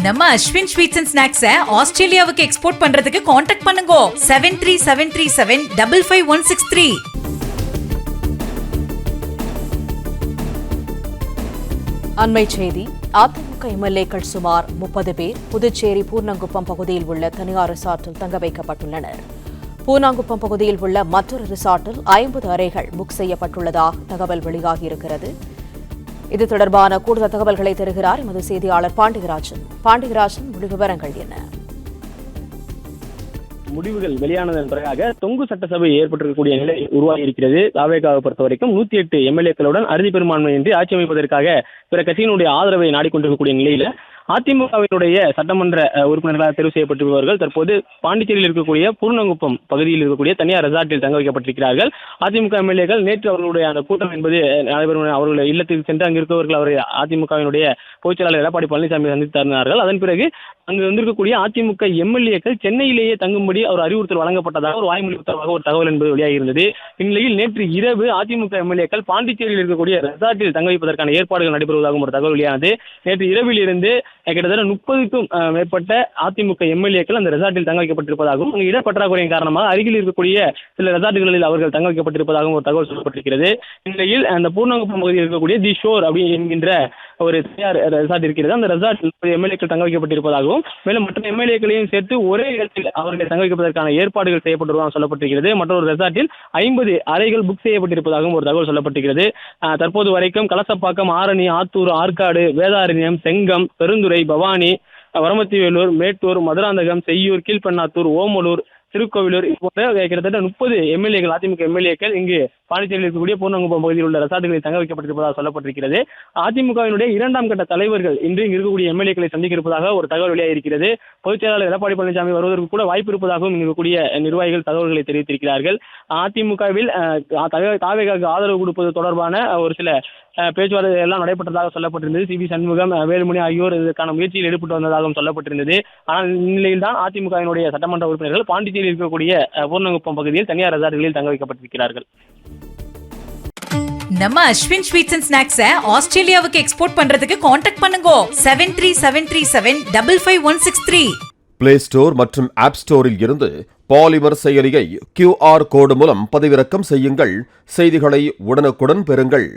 நம்ம Ashwin sweets and ஸ்நாக்ஸை ஆஸ்திரேலியாவுக்கு export பண்றதுக்கு காண்டாக்ட் பண்ணுங்க 7373755163. அண்மை செய்தி. அதிமுக எம்எல்ஏக்கள் சுமார் 30 பேர் புதுச்சேரி பூர்ணங்குப்பம் பகுதியில் உள்ள தனியார் ரிசார்ட்டில் தங்க வைக்கப்பட்டுள்ளனர். பூர்ணங்குப்பம் பகுதியில் உள்ள மற்றொரு ரிசார்ட்டில் 50 அறைகள் புக் செய்யப்பட்டுள்ளதாக தகவல் வெளியாகியிருக்கிறது. இது தொடர்பான கூடுதல் தகவல்களை தருகிறார் எமது செய்தியாளர் பாண்டிகராஜன். முழு விவரங்கள் என்ன? முடிவுகள் வெளியானதன் பிறகாக தொங்கு சட்டசபை ஏற்பட்டிருக்கக்கூடிய நிலை உருவாகி இருக்கிறது. தாவேகாவை பொறுத்த வரைக்கும் 108 எம்எல்ஏக்களுடன் அறுதி பெரும்பான்மையின்றி ஆட்சி அமைப்பதற்காக பிற கட்சியினுடைய ஆதரவை நாடிக்கொண்டிருக்கக்கூடிய நிலையில அதிமுகவினுடைய சட்டமன்ற உறுப்பினர்களாக தேர்வு செய்யப்பட்டிருப்பவர்கள் தற்போது பாண்டிச்சேரியில் இருக்கக்கூடிய பூர்ணங்குப்பம் பகுதியில் இருக்கக்கூடிய தனியார் ரெசார்ட்டில் தங்க வைக்கப்பட்டிருக்கிறார்கள். அதிமுக எம்எல்ஏக்கள் நேற்று அவர்களுடைய அந்த கூட்டம் என்பது நடைபெறும் அவர்கள் இல்லத்தில் சென்று அங்கு இருக்கவர்கள் அவரை அதிமுகவினுடைய பொதுச்செயலாளர் எடப்பாடி பழனிசாமி சந்தித்து தந்தார்கள். அதன் பிறகு அங்கு வந்திருக்கக்கூடிய அதிமுக எம்எல்ஏக்கள் சென்னையிலேயே தங்கும்படி அவர் அறிவுறுத்தல் வழங்கப்பட்டதாக ஒரு வாய்மொழி உத்தரவாக ஒரு தகவல் என்பது வெளியாகி இருந்தது. இந்நிலையில் நேற்று இரவு அதிமுக எம்எல்ஏக்கள் பாண்டிச்சேரியில் இருக்கக்கூடிய ரெசார்ட்டில் தங்க வைப்பதற்கான ஏற்பாடுகள் நடைபெறுவதாகவும் ஒரு தகவல் வெளியானது. நேற்று இரவில் இருந்து கிட்டத்தட்ட 30க்கும் மேற்பட்ட அதிமுக எம்எல்ஏக்கள் அந்த ரெசார்ட்டில் தங்க வைக்கப்பட்டிருப்பதாகவும் அங்கு இடப்பற்றாக்குறையின் காரணமாக அருகில் இருக்கக்கூடிய சில ரெசார்ட்டுகளில் அவர்கள் தங்க வைக்கப்பட்டிருப்பதாகவும் ஒரு தகவல் சொல்லப்பட்டிருக்கிறது. இந்நிலையில் அந்த பூர்ணங்குப்பம் பகுதியில் இருக்கக்கூடிய தி ஷோர் அப்படி என்கின்ற ஒரு தனியார் ரெசார்ட் இருக்கிறது. அந்த ரெசார்ட்டில் எம்எல்ஏக்கள் தங்க வைக்கப்பட்டிருப்பதாகவும் மேலும் மற்ற எம்எல்ஏக்களையும் சேர்த்து ஒரே இடத்தில் அவர்களை தங்க வைப்பதற்கான ஏற்பாடுகள் செய்யப்பட்டிருப்பதாக சொல்லப்பட்டிருக்கிறது. மற்றொரு ரெசார்ட்டில் 50 அறைகள் புக் செய்யப்பட்டிருப்பதாகவும் ஒரு தகவல் சொல்லப்பட்டிருக்கிறது. தற்போது வரைக்கும் கலசப்பாக்கம், ஆரணி, ஆத்தூர், ஆற்காடு, வேதாரண்யம், செங்கம், பெருந்துறை, பவானி, வரமத்திவேலூர், மேட்டூர், மதுராந்தகம், செய்யூர், கீழ்பண்ணாத்தூர், ஓமலூர், திருக்கோவிலூர் போன்ற கிட்டத்தட்ட 30 எம்எல்ஏக்கள் அதிமுக எம்எல்ஏக்கள் இங்கு பாண்டிச்சேரியில் இருக்கக்கூடிய பூர்ணங்குப்பம் பகுதியில் உள்ள ரெசார்ட்டுகளில் தங்க வைக்கப்பட்டிருப்பதாக சொல்லப்பட்டிருக்கிறது. அதிமுகவினுடைய 2ஆம் கட்ட தலைவர்கள் இன்று இங்கு இருக்கக்கூடிய எம்எல்ஏக்களை சந்திக்க இருப்பதாக ஒரு தகவல் வெளியாக இருக்கிறது. பொதுச் செயலாளர் எடப்பாடி பழனிசாமி வருவதற்கு கூட வாய்ப்பு இருப்பதாகவும் இங்கு இருக்கக்கூடிய நிர்வாகிகள் தகவல்களை தெரிவித்திருக்கிறார்கள். அதிமுகவில் தாவேகாவுக்கு ஆதரவு கொடுப்பது தொடர்பான ஒரு சில பேச்சுவார்த்தை எல்லாம் நடைபெற்றதாக சொல்லப்பட்டிருந்தது. சி வி சண்முகம், வேலுமணி ஆகியோர் இதற்கான முயற்சியில் ஈடுபட்டு வந்ததாகவும் சொல்லப்பட்டிருந்தது. ஆனால் இந்நிலையில் தான் அதிமுகவினுடைய சட்டமன்ற உறுப்பினர்கள் பாண்டிச்சேரியில் இருக்கக்கூடிய பூர்ணங்குப்பம் பகுதியில் தனியார் ரெசார்ட்டுகளில் தங்க வைக்கப்பட்டிருக்கிறார்கள். நம்ம அஸ்வின் ஸ்வீட்ஸ் அண்ட் ஸ்நாக்ஸை ஆஸ்திரேலியாவுக்கு எக்ஸ்போர்ட் பண்றதுக்கு காண்டாக்ட் பண்ணுங்க 7373755163. பிளே ஸ்டோர் மற்றும் ஆப் ஸ்டோரில் இருந்து பாலிமர் செயலியை QR கோடு மூலம் பதிவிறக்கம் செய்யுங்கள். செய்திகளை உடனுக்குடன் பெறுங்கள்.